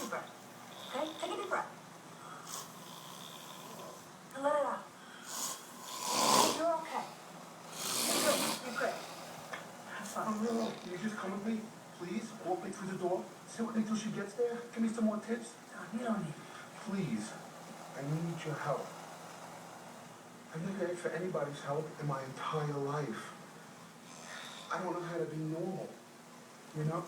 deep breath. Okay? Take a deep breath. And let it out. You're okay. You're good. You're good. Have fun. No. Can you just come with me? Please? Walk me through the door. Sit with me till she gets there. Give me some more tips. No, you don't need it. Please. I need your help. I've never asked for anybody's help in my entire life. I don't know how to be normal. You know?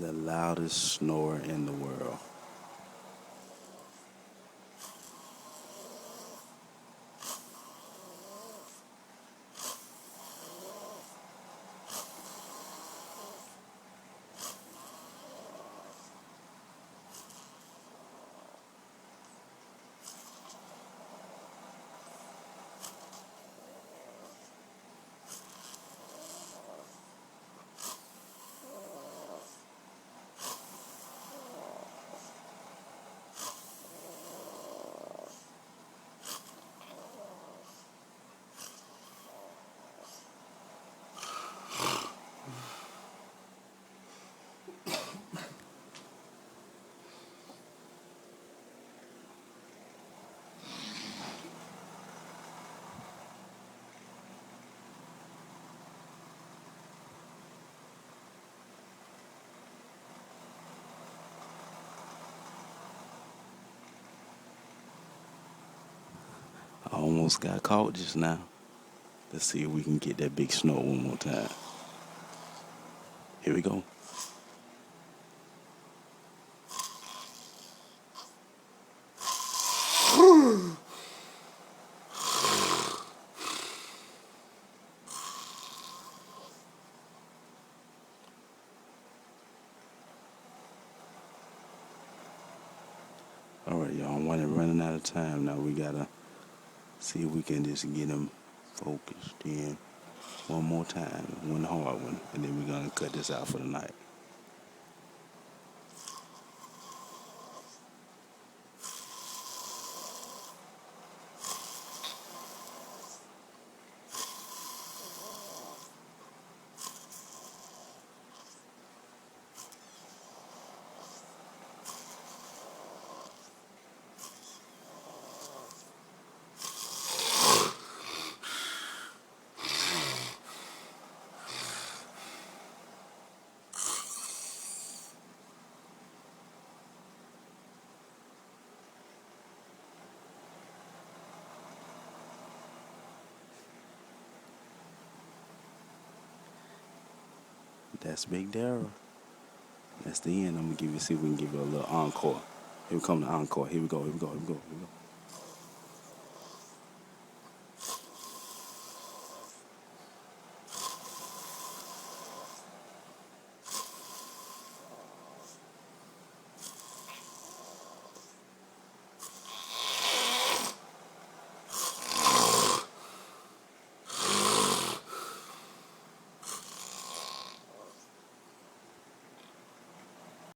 The loudest snorer in the world. I almost got caught just now. Let's see if we can get that big snort one more time. Here we go. All right, y'all. I'm running out of time now. We gotta see if we can just get them focused in one more time, one hard one, and then we're gonna cut this out for the night. That's Big Daryl. That's the end. I'm gonna give you see if we can give you a little encore. Here we come the encore. Here we go. Here we go. Here we go. Here we go.